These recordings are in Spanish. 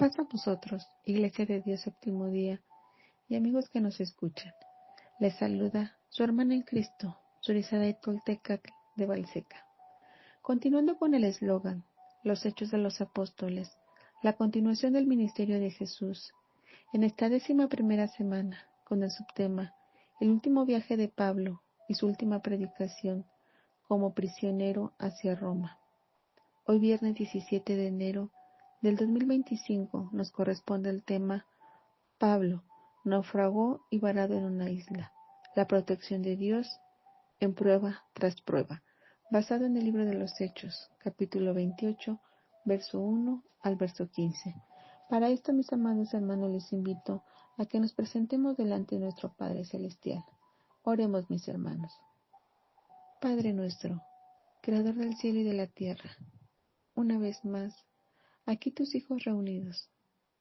Paz a vosotros, Iglesia de Dios Séptimo Día, y amigos que nos escuchan. Les saluda su hermana en Cristo, Surizada Toltecac de Valseca. Continuando con el eslogan, los hechos de los apóstoles, la continuación del ministerio de Jesús, en esta 11ª semana, con el subtema, el último viaje de Pablo y su última predicación como prisionero hacia Roma. Hoy viernes 17 de enero del 2025 nos corresponde el tema Pablo, naufragó y varado en una isla, la protección de Dios en prueba tras prueba, basado en el libro de los Hechos, capítulo 28, verso 1 al verso 15. Para esto, mis amados hermanos, les invito a que nos presentemos delante de nuestro Padre Celestial. Oremos, mis hermanos. Padre nuestro, Creador del cielo y de la tierra, una vez más, aquí tus hijos reunidos,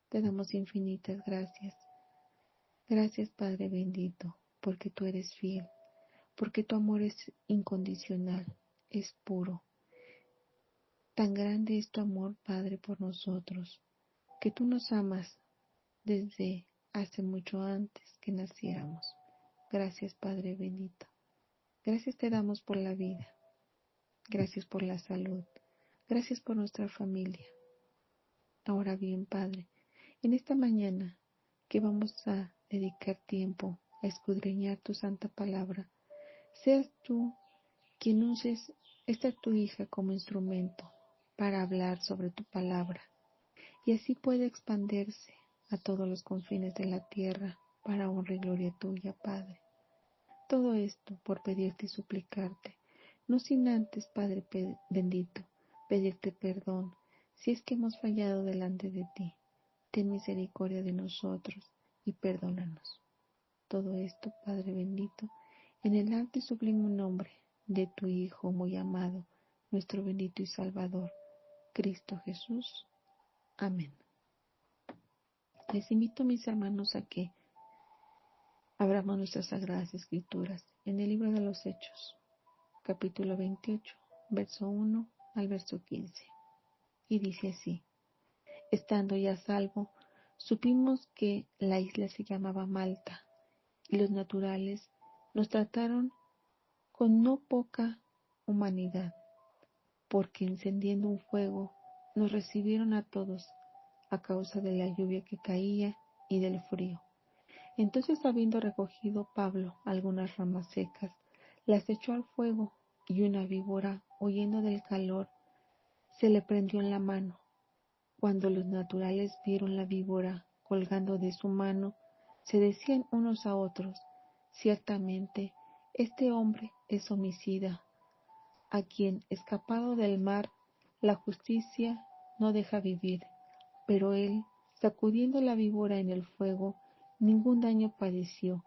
te damos infinitas gracias. Gracias, Padre bendito, porque tú eres fiel, porque tu amor es incondicional, es puro. Tan grande es tu amor, Padre, por nosotros, que tú nos amas desde hace mucho antes que naciéramos. Gracias, Padre bendito. Gracias te damos por la vida. Gracias por la salud. Gracias por nuestra familia. Ahora bien, Padre, en esta mañana que vamos a dedicar tiempo a escudriñar tu santa palabra, seas tú quien uses esta tu hija como instrumento para hablar sobre tu palabra, y así puede expandirse a todos los confines de la tierra para honra y gloria tuya, Padre. Todo esto por pedirte y suplicarte, no sin antes, Padre bendito, pedirte perdón si es que hemos fallado delante de ti. Ten misericordia de nosotros y perdónanos. Todo esto, Padre bendito, en el alto y sublime nombre de tu Hijo muy amado, nuestro bendito y Salvador, Cristo Jesús. Amén. Les invito, mis hermanos, a que abramos nuestras sagradas escrituras en el libro de los Hechos, capítulo 28, verso 1 al verso 15. Y dice así: estando ya a salvo, supimos que la isla se llamaba Malta, y los naturales nos trataron con no poca humanidad, porque encendiendo un fuego nos recibieron a todos a causa de la lluvia que caía y del frío. Entonces, habiendo recogido Pablo algunas ramas secas, las echó al fuego, y una víbora, huyendo del calor, se le prendió en la mano. Cuando los naturales vieron la víbora colgando de su mano, se decían unos a otros: ciertamente, este hombre es homicida, a quien, escapado del mar, la justicia no deja vivir. Pero él, sacudiendo la víbora en el fuego, ningún daño padeció.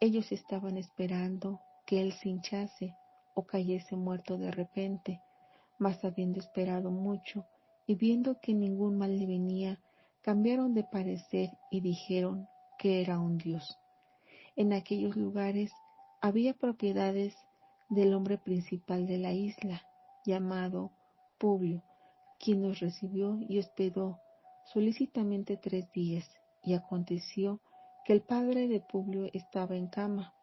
Ellos estaban esperando que él se hinchase o cayese muerto de repente, mas habiendo esperado mucho y viendo que ningún mal le venía, cambiaron de parecer y dijeron que era un dios. En aquellos lugares había propiedades del hombre principal de la isla, llamado Publio, quien nos recibió y hospedó solícitamente 3 días, y aconteció que el padre de Publio estaba en cama,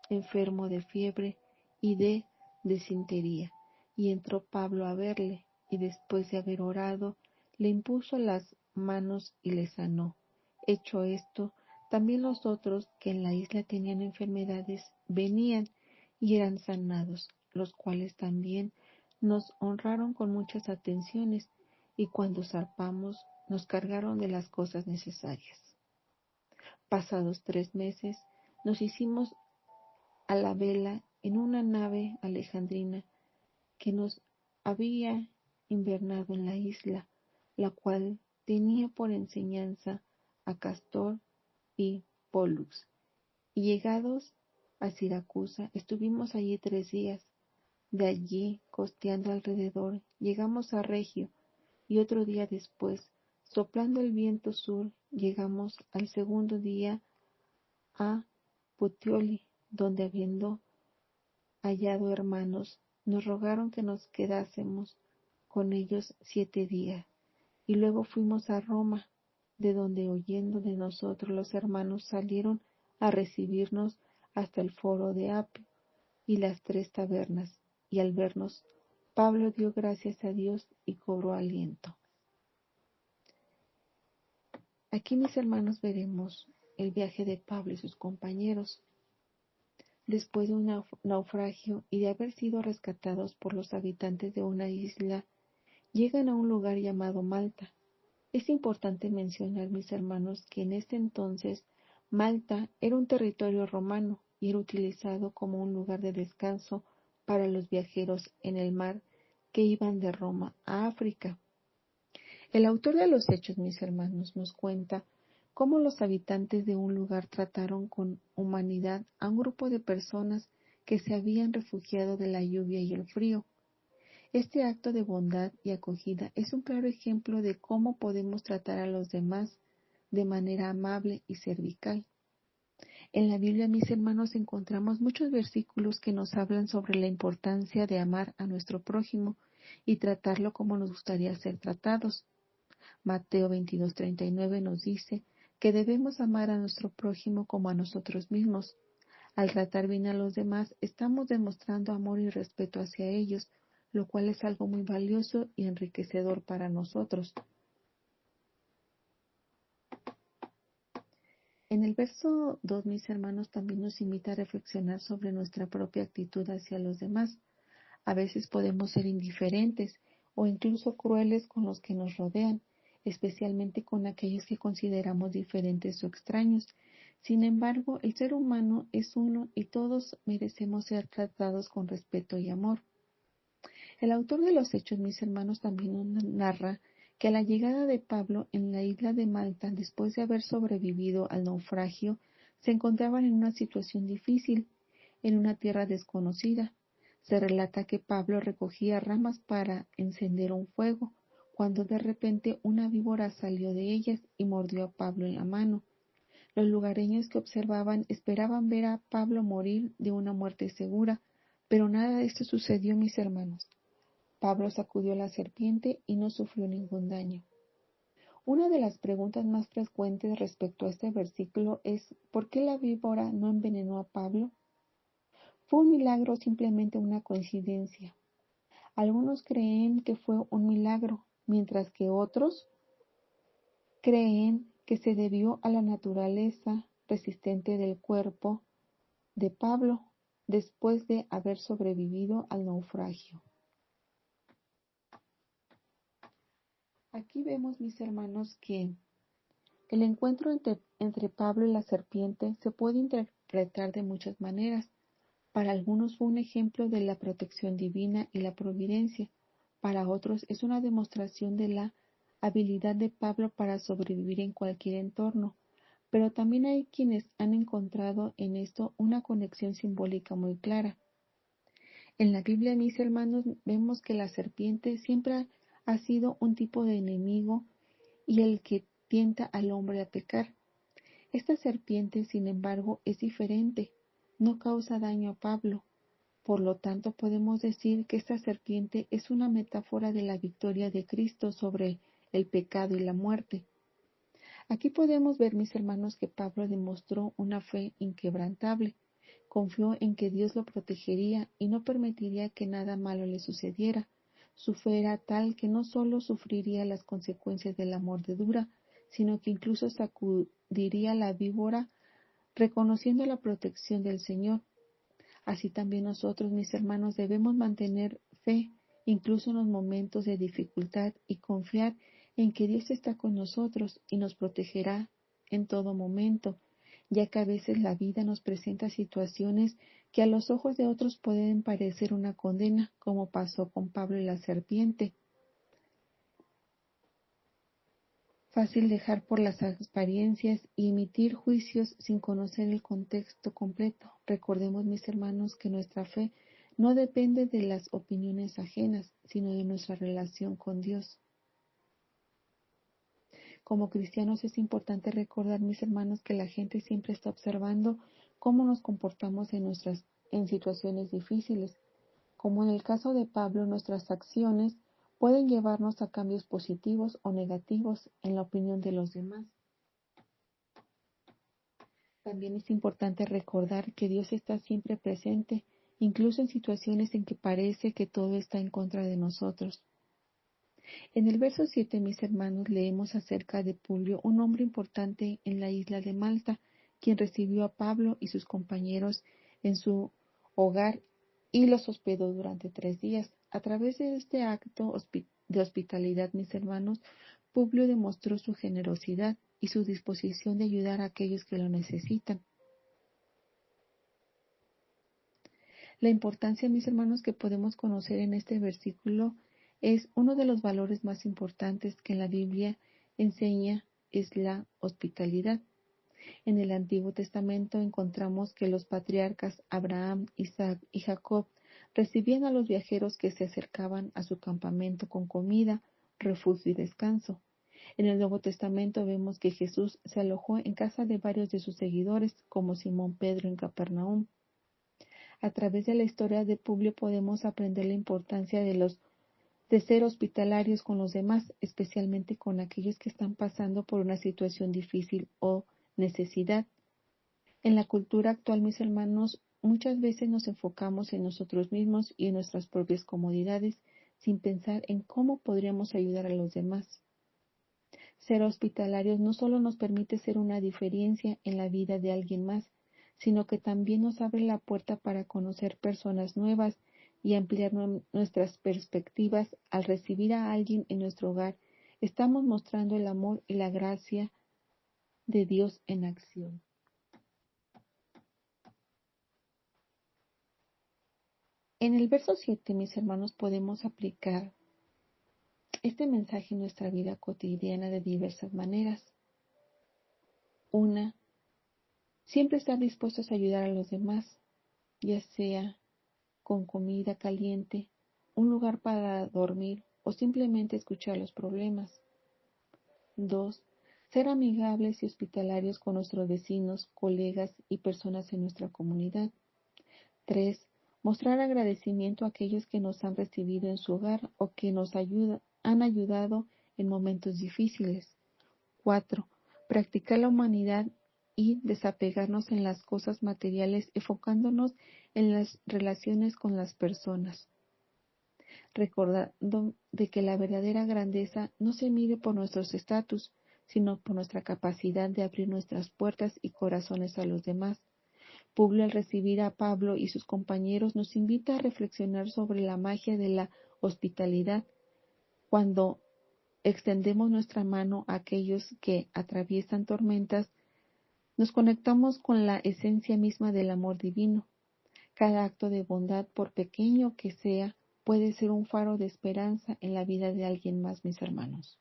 enfermo de fiebre y de desintería, y entró Pablo a verle, y después de haber orado, le impuso las manos y le sanó. Hecho esto, también los otros que en la isla tenían enfermedades venían y eran sanados, los cuales también nos honraron con muchas atenciones, y cuando zarpamos nos cargaron de las cosas necesarias. Pasados 3 meses, nos hicimos a la vela en una nave alejandrina que nos había invernado en la isla, la cual tenía por enseñanza a Castor y Pólux. Y llegados a Siracusa, estuvimos allí 3 días. De allí, costeando alrededor, llegamos a Regio, y otro día después, soplando el viento sur, llegamos al segundo día a Puteoli, donde, habiendo hallado hermanos, nos rogaron que nos quedásemos con ellos 7 días, y luego fuimos a Roma, de donde oyendo de nosotros los hermanos salieron a recibirnos hasta el foro de Apio y las 3 tabernas, y al vernos, Pablo dio gracias a Dios y cobró aliento. Aquí, mis hermanos, veremos el viaje de Pablo y sus compañeros. Después de un naufragio y de haber sido rescatados por los habitantes de una isla, llegan a un lugar llamado Malta. Es importante mencionar, mis hermanos, que en ese entonces Malta era un territorio romano y era utilizado como un lugar de descanso para los viajeros en el mar que iban de Roma a África. El autor de los Hechos, mis hermanos, nos cuenta cómo los habitantes de un lugar trataron con humanidad a un grupo de personas que se habían refugiado de la lluvia y el frío. Este acto de bondad y acogida es un claro ejemplo de cómo podemos tratar a los demás de manera amable y servicial. En la Biblia, mis hermanos, encontramos muchos versículos que nos hablan sobre la importancia de amar a nuestro prójimo y tratarlo como nos gustaría ser tratados. Mateo 22:39 nos dice que debemos amar a nuestro prójimo como a nosotros mismos. Al tratar bien a los demás, estamos demostrando amor y respeto hacia ellos, lo cual es algo muy valioso y enriquecedor para nosotros. En el verso 2, mis hermanos, también nos invita a reflexionar sobre nuestra propia actitud hacia los demás. A veces podemos ser indiferentes o incluso crueles con los que nos rodean, especialmente con aquellos que consideramos diferentes o extraños. Sin embargo, el ser humano es uno y todos merecemos ser tratados con respeto y amor. El autor de los Hechos, mis hermanos, también nos narra que a la llegada de Pablo en la isla de Malta, después de haber sobrevivido al naufragio, se encontraban en una situación difícil, en una tierra desconocida. Se relata que Pablo recogía ramas para encender un fuego, cuando de repente una víbora salió de ellas y mordió a Pablo en la mano. Los lugareños que observaban esperaban ver a Pablo morir de una muerte segura, pero nada de esto sucedió, mis hermanos. Pablo sacudió la serpiente y no sufrió ningún daño. Una de las preguntas más frecuentes respecto a este versículo es ¿por qué la víbora no envenenó a Pablo? ¿Fue un milagro o simplemente una coincidencia? Algunos creen que fue un milagro, mientras que otros creen que se debió a la naturaleza resistente del cuerpo de Pablo después de haber sobrevivido al naufragio. Aquí vemos, mis hermanos, que el encuentro entre Pablo y la serpiente se puede interpretar de muchas maneras. Para algunos fue un ejemplo de la protección divina y la providencia. Para otros es una demostración de la habilidad de Pablo para sobrevivir en cualquier entorno. Pero también hay quienes han encontrado en esto una conexión simbólica muy clara. En la Biblia, mis hermanos, vemos que la serpiente siempre ha sido un tipo de enemigo y el que tienta al hombre a pecar. Esta serpiente, sin embargo, es diferente, no causa daño a Pablo. Por lo tanto, podemos decir que esta serpiente es una metáfora de la victoria de Cristo sobre el pecado y la muerte. Aquí podemos ver, mis hermanos, que Pablo demostró una fe inquebrantable. Confió en que Dios lo protegería y no permitiría que nada malo le sucediera. Su fe era tal que no solo sufriría las consecuencias de la mordedura, sino que incluso sacudiría la víbora, reconociendo la protección del Señor. Así también nosotros, mis hermanos, debemos mantener fe, incluso en los momentos de dificultad, y confiar en que Dios está con nosotros y nos protegerá en todo momento, ya que a veces la vida nos presenta situaciones que a los ojos de otros pueden parecer una condena, como pasó con Pablo y la serpiente. Fácil dejar por las apariencias y emitir juicios sin conocer el contexto completo. Recordemos, mis hermanos, que nuestra fe no depende de las opiniones ajenas, sino de nuestra relación con Dios. Como cristianos es importante recordar, mis hermanos, que la gente siempre está observando cómo nos comportamos en situaciones difíciles. Como en el caso de Pablo, nuestras acciones pueden llevarnos a cambios positivos o negativos en la opinión de los demás. También es importante recordar que Dios está siempre presente, incluso en situaciones en que parece que todo está en contra de nosotros. En el verso 7, mis hermanos, leemos acerca de Publio, un hombre importante en la isla de Malta, quien recibió a Pablo y sus compañeros en su hogar y los hospedó durante 3 días. A través de este acto de hospitalidad, mis hermanos, Publio demostró su generosidad y su disposición de ayudar a aquellos que lo necesitan. La importancia, mis hermanos, que podemos conocer en este versículo es uno de los valores más importantes que la Biblia enseña, es la hospitalidad. En el Antiguo Testamento encontramos que los patriarcas Abraham, Isaac y Jacob recibían a los viajeros que se acercaban a su campamento con comida, refugio y descanso. En el Nuevo Testamento vemos que Jesús se alojó en casa de varios de sus seguidores, como Simón Pedro en Capernaum. A través de la historia de Publio podemos aprender la importancia de ser hospitalarios con los demás, especialmente con aquellos que están pasando por una situación difícil o necesidad. En la cultura actual, mis hermanos, muchas veces nos enfocamos en nosotros mismos y en nuestras propias comodidades, sin pensar en cómo podríamos ayudar a los demás. Ser hospitalarios no solo nos permite ser una diferencia en la vida de alguien más, sino que también nos abre la puerta para conocer personas nuevas y ampliar nuestras perspectivas. Al recibir a alguien en nuestro hogar, estamos mostrando el amor y la gracia de Dios en acción. En el verso 7, mis hermanos, podemos aplicar este mensaje en nuestra vida cotidiana de diversas maneras. Una, siempre estar dispuestos a ayudar a los demás, ya sea con comida caliente, un lugar para dormir o simplemente escuchar los problemas. 2. Ser amigables y hospitalarios con nuestros vecinos, colegas y personas en nuestra comunidad. 3. Mostrar agradecimiento a aquellos que nos han recibido en su hogar o que nos han ayudado en momentos difíciles. 4. Practicar la humanidad y desapegarnos en las cosas materiales, enfocándonos en las relaciones con las personas, recordando de que la verdadera grandeza no se mide por nuestros estatus, sino por nuestra capacidad de abrir nuestras puertas y corazones a los demás. Publio, al recibir a Pablo y sus compañeros, nos invita a reflexionar sobre la magia de la hospitalidad cuando extendemos nuestra mano a aquellos que atraviesan tormentas. Nos conectamos con la esencia misma del amor divino. Cada acto de bondad, por pequeño que sea, puede ser un faro de esperanza en la vida de alguien más, mis hermanos.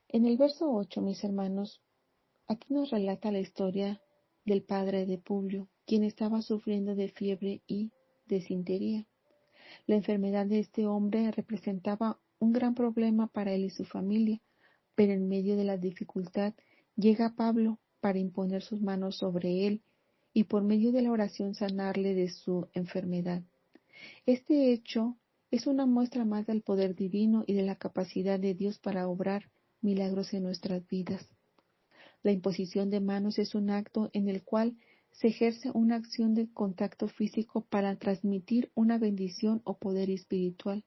En el verso 8, mis hermanos, aquí nos relata la historia del padre de Publio, quien estaba sufriendo de fiebre y desintería. La enfermedad de este hombre representaba un gran problema para él y su familia, pero en medio de la dificultad llega Pablo para imponer sus manos sobre él y por medio de la oración sanarle de su enfermedad. Este hecho es una muestra más del poder divino y de la capacidad de Dios para obrar milagros en nuestras vidas. La imposición de manos es un acto en el cual se ejerce una acción de contacto físico para transmitir una bendición o poder espiritual.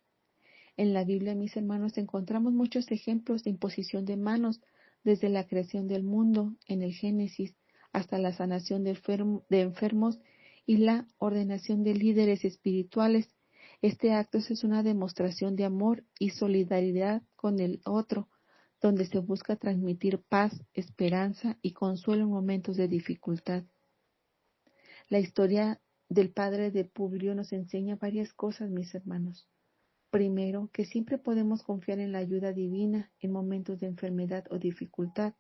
En la Biblia, mis hermanos, encontramos muchos ejemplos de imposición de manos, desde la creación del mundo en el Génesis hasta la sanación de enfermos y la ordenación de líderes espirituales. Este acto es una demostración de amor y solidaridad con el otro, donde se busca transmitir paz, esperanza y consuelo en momentos de dificultad. La historia del padre de Publio nos enseña varias cosas, mis hermanos. Primero, que siempre podemos confiar en la ayuda divina en momentos de enfermedad o dificultad.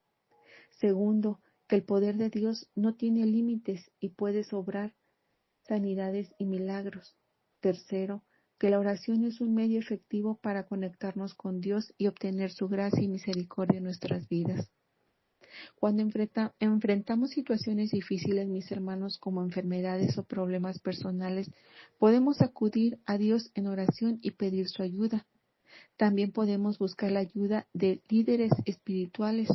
Segundo, que el poder de Dios no tiene límites y puede obrar sanidades y milagros. Tercero, que la oración es un medio efectivo para conectarnos con Dios y obtener su gracia y misericordia en nuestras vidas. Cuando enfrentamos situaciones difíciles, mis hermanos, como enfermedades o problemas personales, podemos acudir a Dios en oración y pedir su ayuda. También podemos buscar la ayuda de líderes espirituales,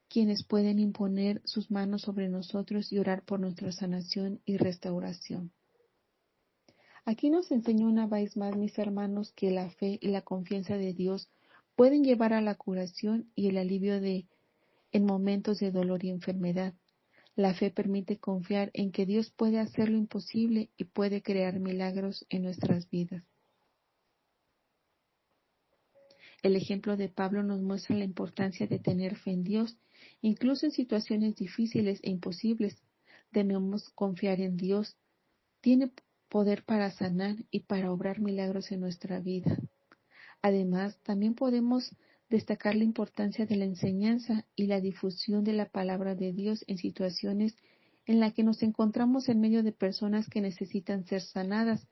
quienes pueden imponer sus manos sobre nosotros y orar por nuestra sanación y restauración. Aquí nos enseña una vez más, mis hermanos, que la fe y la confianza de Dios pueden llevar a la curación y el alivio en momentos de dolor y enfermedad. La fe permite confiar en que Dios puede hacer lo imposible y puede crear milagros en nuestras vidas. El ejemplo de Pablo nos muestra la importancia de tener fe en Dios, incluso en situaciones difíciles e imposibles. Debemos confiar en Dios. Tiene poder para sanar y para obrar milagros en nuestra vida. Además, también podemos destacar la importancia de la enseñanza y la difusión de la palabra de Dios en situaciones en las que nos encontramos en medio de personas que necesitan ser sanadas.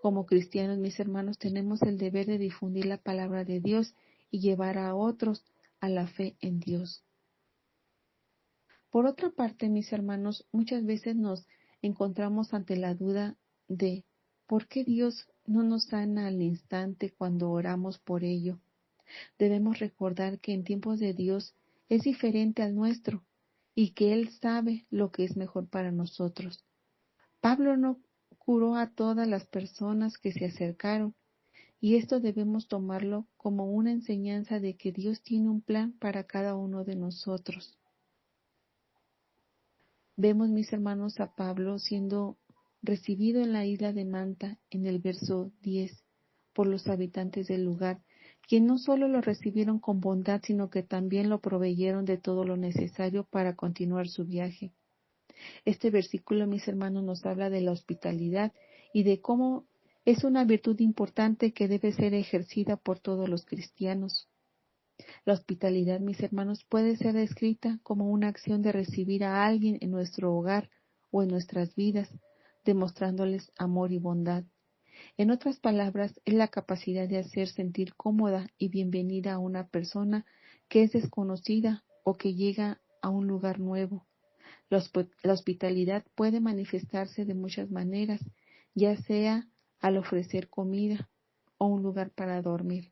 Como cristianos, mis hermanos, tenemos el deber de difundir la palabra de Dios y llevar a otros a la fe en Dios. Por otra parte, mis hermanos, muchas veces nos encontramos ante la duda de ¿por qué Dios no nos sana al instante cuando oramos por ello? Debemos recordar que en tiempos de Dios es diferente al nuestro y que Él sabe lo que es mejor para nosotros. Pablo no curó a todas las personas que se acercaron, y esto debemos tomarlo como una enseñanza de que Dios tiene un plan para cada uno de nosotros. Vemos, mis hermanos, a Pablo siendo recibido en la isla de Manta en el verso 10 por los habitantes del lugar, quien no solo lo recibieron con bondad, sino que también lo proveyeron de todo lo necesario para continuar su viaje. Este versículo, mis hermanos, nos habla de la hospitalidad y de cómo es una virtud importante que debe ser ejercida por todos los cristianos. La hospitalidad, mis hermanos, puede ser descrita como una acción de recibir a alguien en nuestro hogar o en nuestras vidas, demostrándoles amor y bondad. En otras palabras, es la capacidad de hacer sentir cómoda y bienvenida a una persona que es desconocida o que llega a un lugar nuevo. La hospitalidad puede manifestarse de muchas maneras, ya sea al ofrecer comida o un lugar para dormir,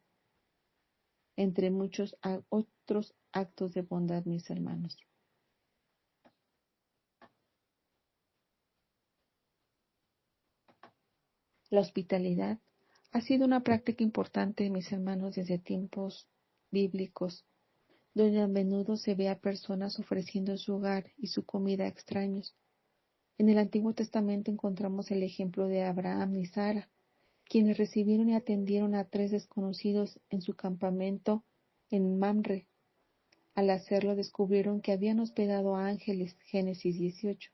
entre muchos otros actos de bondad, mis hermanos. La hospitalidad ha sido una práctica importante, mis hermanos, desde tiempos bíblicos, donde a menudo se ve a personas ofreciendo su hogar y su comida a extraños. En el Antiguo Testamento encontramos el ejemplo de Abraham y Sara, quienes recibieron y atendieron a 3 desconocidos en su campamento en Mamre. Al hacerlo descubrieron que habían hospedado a ángeles, Génesis 18.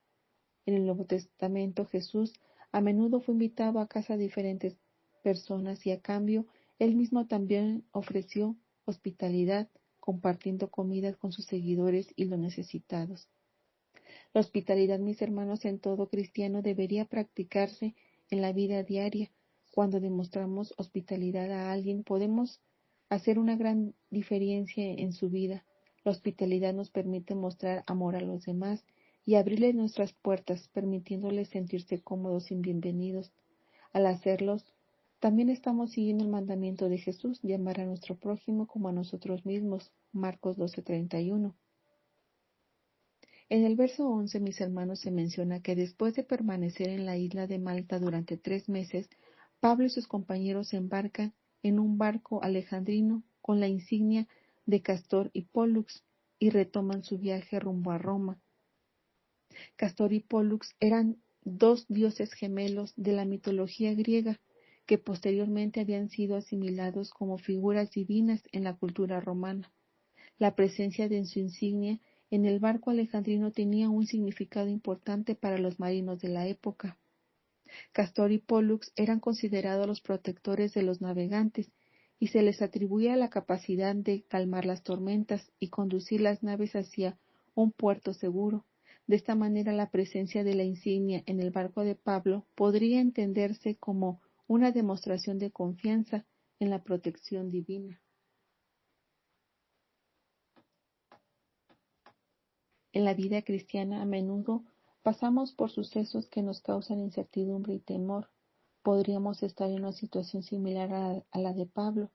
En el Nuevo Testamento Jesús a menudo fue invitado a casa de diferentes personas y a cambio él mismo también ofreció hospitalidad, compartiendo comidas con sus seguidores y los necesitados. La hospitalidad, mis hermanos, en todo cristiano debería practicarse en la vida diaria. Cuando demostramos hospitalidad a alguien, podemos hacer una gran diferencia en su vida. La hospitalidad nos permite mostrar amor a los demás y abrirles nuestras puertas, permitiéndoles sentirse cómodos y bienvenidos. Al hacerlos, también estamos siguiendo el mandamiento de Jesús de amar a nuestro prójimo como a nosotros mismos. Marcos 12:31. En el verso 11, mis hermanos, se menciona que después de permanecer en la isla de Malta durante 3 meses, Pablo y sus compañeros se embarcan en un barco alejandrino con la insignia de Castor y Pólux y retoman su viaje rumbo a Roma. Castor y Pólux eran 2 dioses gemelos de la mitología griega que posteriormente habían sido asimilados como figuras divinas en la cultura romana. La presencia de su insignia en el barco alejandrino tenía un significado importante para los marinos de la época. Castor y Pólux eran considerados los protectores de los navegantes y se les atribuía la capacidad de calmar las tormentas y conducir las naves hacia un puerto seguro. De esta manera, la presencia de la insignia en el barco de Pablo podría entenderse como una demostración de confianza en la protección divina. En la vida cristiana a menudo pasamos por sucesos que nos causan incertidumbre y temor. Podríamos estar en una situación similar a la de Pablo,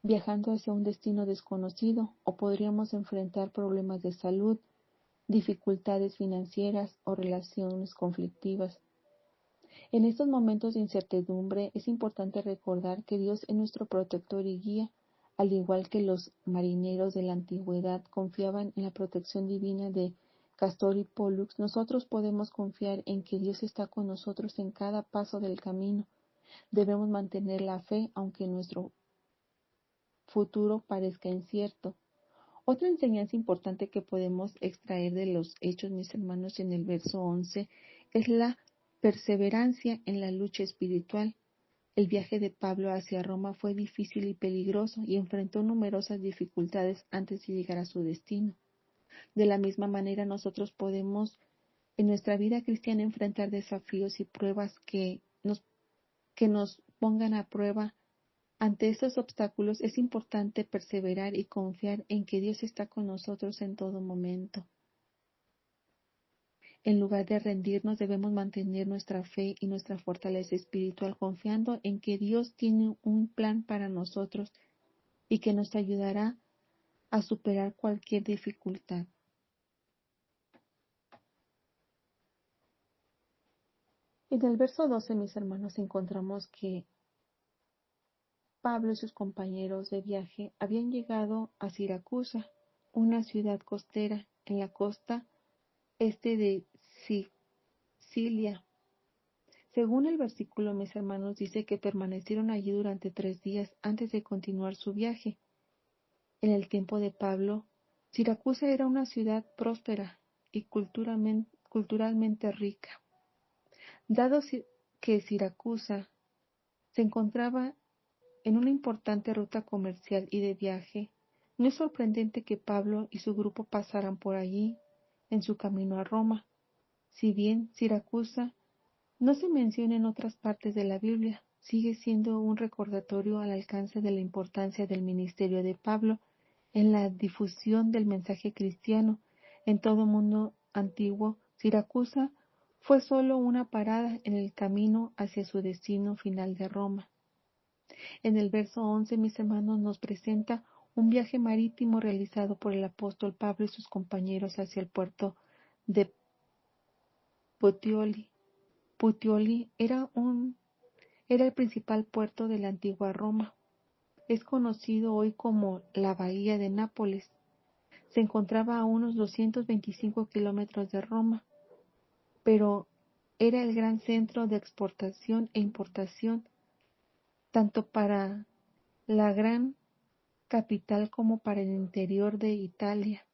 viajando hacia un destino desconocido, o podríamos enfrentar problemas de salud, dificultades financieras o relaciones conflictivas. En estos momentos de incertidumbre es importante recordar que Dios es nuestro protector y guía, al igual que los marineros de la antigüedad confiaban en la protección divina de Castor y Pólux. Nosotros podemos confiar en que Dios está con nosotros en cada paso del camino. Debemos mantener la fe aunque nuestro futuro parezca incierto. Otra enseñanza importante que podemos extraer de los hechos, mis hermanos, en el verso 11, es la perseverancia en la lucha espiritual. El viaje de Pablo hacia Roma fue difícil y peligroso y enfrentó numerosas dificultades antes de llegar a su destino. De la misma manera, nosotros podemos en nuestra vida cristiana enfrentar desafíos y pruebas que nos pongan a prueba. Ante estos obstáculos es importante perseverar y confiar en que Dios está con nosotros en todo momento. En lugar de rendirnos, debemos mantener nuestra fe y nuestra fortaleza espiritual, confiando en que Dios tiene un plan para nosotros y que nos ayudará a superar cualquier dificultad. En el verso 12, mis hermanos, encontramos que Pablo y sus compañeros de viaje habían llegado a Siracusa, una ciudad costera en la costa este de Sicilia. Según el versículo, mis hermanos, dice que permanecieron allí durante 3 días antes de continuar su viaje. En el tiempo de Pablo, Siracusa era una ciudad próspera y culturalmente rica. Dado que Siracusa se encontraba en una importante ruta comercial y de viaje, no es sorprendente que Pablo y su grupo pasaran por allí en su camino a Roma. Si bien Siracusa no se menciona en otras partes de la Biblia, sigue siendo un recordatorio al alcance de la importancia del ministerio de Pablo en la difusión del mensaje cristiano en todo el mundo antiguo. Siracusa fue solo una parada en el camino hacia su destino final de Roma. En el verso 11, mis hermanos, nos presenta un viaje marítimo realizado por el apóstol Pablo y sus compañeros hacia el puerto de Puteoli. Puteoli era el principal puerto de la antigua Roma. Es conocido hoy como la Bahía de Nápoles. Se encontraba a unos 225 kilómetros de Roma, pero era el gran centro de exportación e importación, tanto para la gran capital como para el interior de Italia.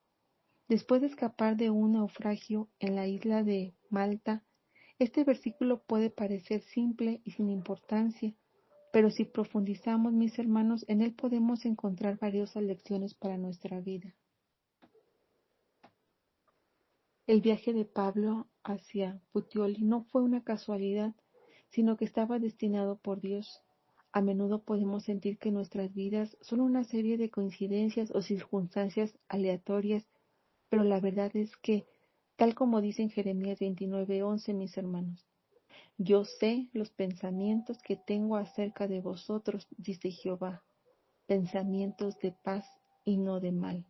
Después de escapar de un naufragio en la isla de Malta, este versículo puede parecer simple y sin importancia, pero si profundizamos, mis hermanos, en él podemos encontrar valiosas lecciones para nuestra vida. El viaje de Pablo hacia Puteoli no fue una casualidad, sino que estaba destinado por Dios. A menudo podemos sentir que nuestras vidas son una serie de coincidencias o circunstancias aleatorias, pero la verdad es que, tal como dice en Jeremías 29:11, mis hermanos, yo sé los pensamientos que tengo acerca de vosotros, dice Jehová, pensamientos de paz y no de mal,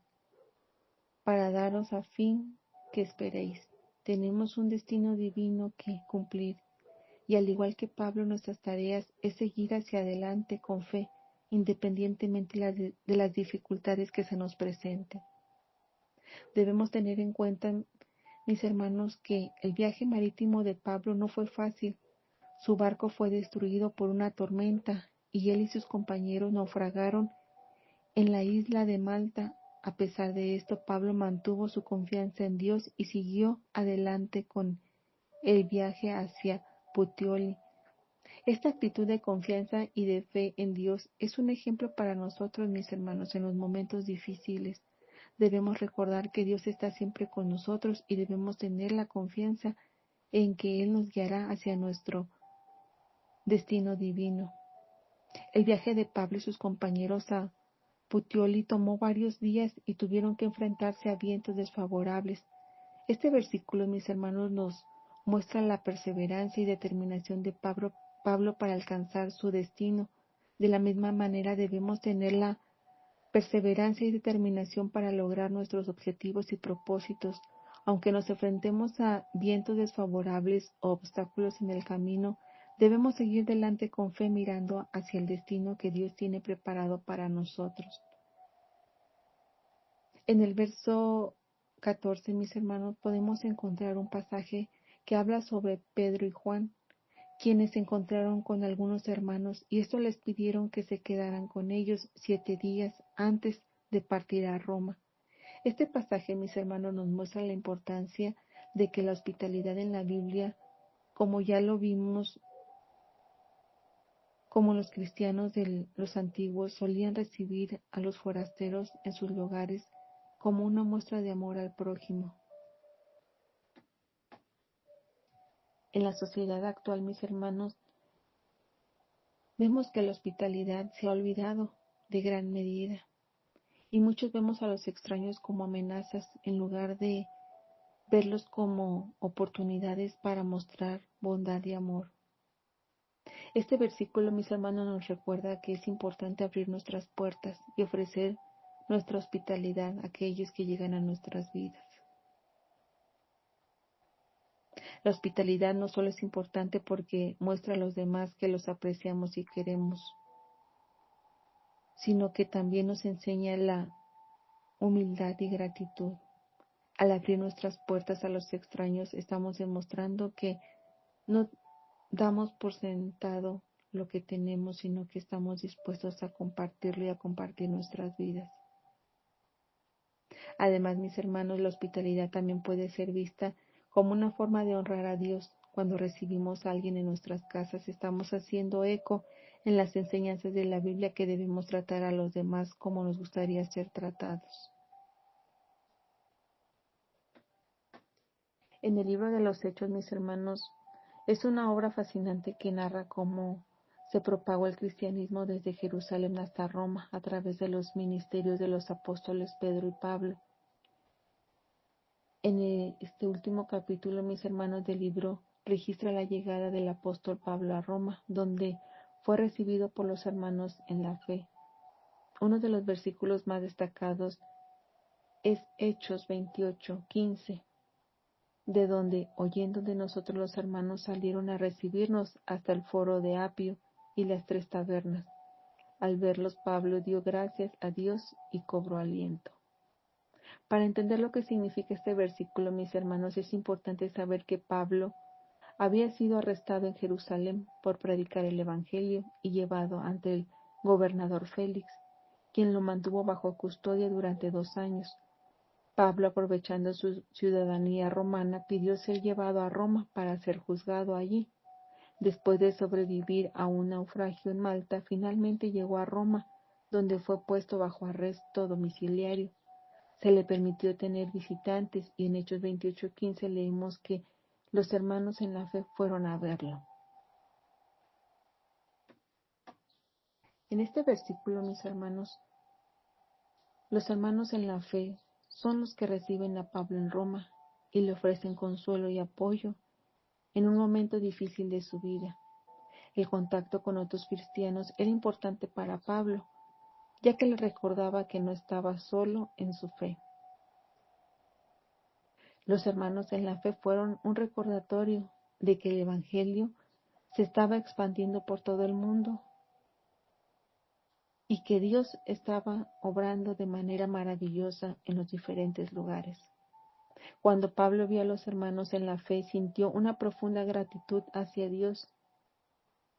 para daros a fin que esperéis. Tenemos un destino divino que cumplir, y al igual que Pablo, nuestras tareas es seguir hacia adelante con fe, independientemente de las dificultades que se nos presenten. Debemos tener en cuenta, mis hermanos, que el viaje marítimo de Pablo no fue fácil. Su barco fue destruido por una tormenta y él y sus compañeros naufragaron en la isla de Malta. A pesar de esto, Pablo mantuvo su confianza en Dios y siguió adelante con el viaje hacia Puteoli. Esta actitud de confianza y de fe en Dios es un ejemplo para nosotros, mis hermanos, en los momentos difíciles. Debemos recordar que Dios está siempre con nosotros y debemos tener la confianza en que Él nos guiará hacia nuestro destino divino. El viaje de Pablo y sus compañeros a Puteoli tomó varios días y tuvieron que enfrentarse a vientos desfavorables. Este versículo, mis hermanos, nos muestra la perseverancia y determinación de Pablo para alcanzar su destino. De la misma manera debemos tener la perseverancia y determinación para lograr nuestros objetivos y propósitos, aunque nos enfrentemos a vientos desfavorables o obstáculos en el camino. Debemos seguir delante con fe mirando hacia el destino que Dios tiene preparado para nosotros. En el verso 14, mis hermanos, podemos encontrar un pasaje que habla sobre Pedro y Juan, quienes se encontraron con algunos hermanos y estos les pidieron que se quedaran con ellos 7 días antes de partir a Roma. Este pasaje, mis hermanos, nos muestra la importancia de que la hospitalidad en la Biblia, como ya lo vimos, como los cristianos de los antiguos solían recibir a los forasteros en sus lugares como una muestra de amor al prójimo. En la sociedad actual, mis hermanos, vemos que la hospitalidad se ha olvidado de gran medida y muchos vemos a los extraños como amenazas en lugar de verlos como oportunidades para mostrar bondad y amor. Este versículo, mis hermanos, nos recuerda que es importante abrir nuestras puertas y ofrecer nuestra hospitalidad a aquellos que llegan a nuestras vidas. La hospitalidad no solo es importante porque muestra a los demás que los apreciamos y queremos, sino que también nos enseña la humildad y gratitud. Al abrir nuestras puertas a los extraños, estamos demostrando que no damos por sentado lo que tenemos, sino que estamos dispuestos a compartirlo y a compartir nuestras vidas. Además, mis hermanos, la hospitalidad también puede ser vista como una forma de honrar a Dios. Cuando recibimos a alguien en nuestras casas, estamos haciendo eco en las enseñanzas de la Biblia que debemos tratar a los demás como nos gustaría ser tratados. En el libro de los Hechos, mis hermanos, es una obra fascinante que narra cómo se propagó el cristianismo desde Jerusalén hasta Roma a través de los ministerios de los apóstoles Pedro y Pablo. En este último capítulo, mis hermanos, del libro registra la llegada del apóstol Pablo a Roma, donde fue recibido por los hermanos en la fe. Uno de los versículos más destacados es Hechos 28:15, de donde, oyendo de nosotros los hermanos, salieron a recibirnos hasta el foro de Apio y las 3 tabernas. Al verlos, Pablo dio gracias a Dios y cobró aliento. Para entender lo que significa este versículo, mis hermanos, es importante saber que Pablo había sido arrestado en Jerusalén por predicar el Evangelio y llevado ante el gobernador Félix, quien lo mantuvo bajo custodia durante 2 años. Pablo, aprovechando su ciudadanía romana, pidió ser llevado a Roma para ser juzgado allí. Después de sobrevivir a un naufragio en Malta, finalmente llegó a Roma, donde fue puesto bajo arresto domiciliario. Se le permitió tener visitantes y en Hechos 28:15 leímos que los hermanos en la fe fueron a verlo. En este versículo, mis hermanos, los hermanos en la fe son los que reciben a Pablo en Roma y le ofrecen consuelo y apoyo en un momento difícil de su vida. El contacto con otros cristianos era importante para Pablo, ya que le recordaba que no estaba solo en su fe. Los hermanos en la fe fueron un recordatorio de que el Evangelio se estaba expandiendo por todo el mundo y que Dios estaba obrando de manera maravillosa en los diferentes lugares. Cuando Pablo vio a los hermanos en la fe, sintió una profunda gratitud hacia Dios.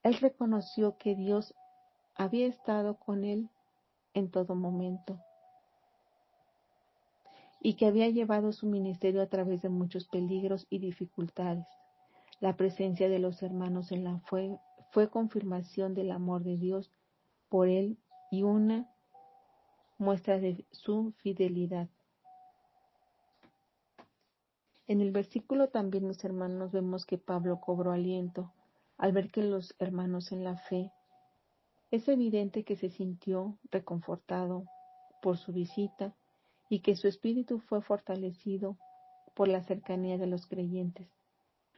Él reconoció que Dios había estado con él en todo momento y que había llevado su ministerio a través de muchos peligros y dificultades. La presencia de los hermanos en la fe fue confirmación del amor de Dios por él y una muestra de su fidelidad. En el versículo también, mis hermanos, vemos que Pablo cobró aliento al ver que los hermanos en la fe, es evidente que se sintió reconfortado por su visita y que su espíritu fue fortalecido por la cercanía de los creyentes.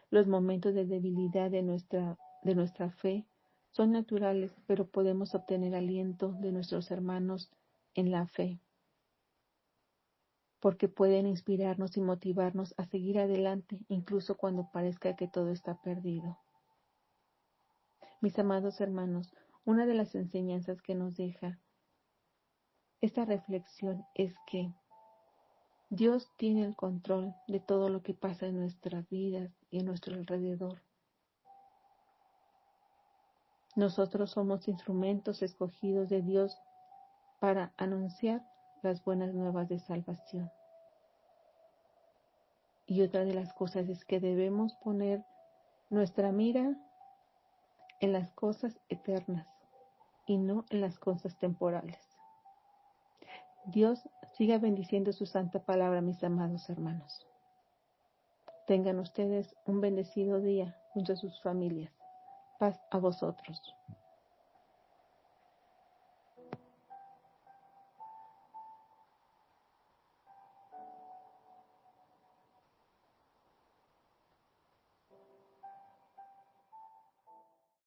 Los momentos de debilidad de nuestra fe son naturales, pero podemos obtener aliento de nuestros hermanos en la fe, porque pueden inspirarnos y motivarnos a seguir adelante, incluso cuando parezca que todo está perdido. Mis amados hermanos, una de las enseñanzas que nos deja esta reflexión es que Dios tiene el control de todo lo que pasa en nuestras vidas y en nuestro alrededor. Nosotros somos instrumentos escogidos de Dios para anunciar las buenas nuevas de salvación. Y otra de las cosas es que debemos poner nuestra mira en las cosas eternas y no en las cosas temporales. Dios siga bendiciendo su santa palabra, mis amados hermanos. Tengan ustedes un bendecido día junto a sus familias. Paz a vosotros.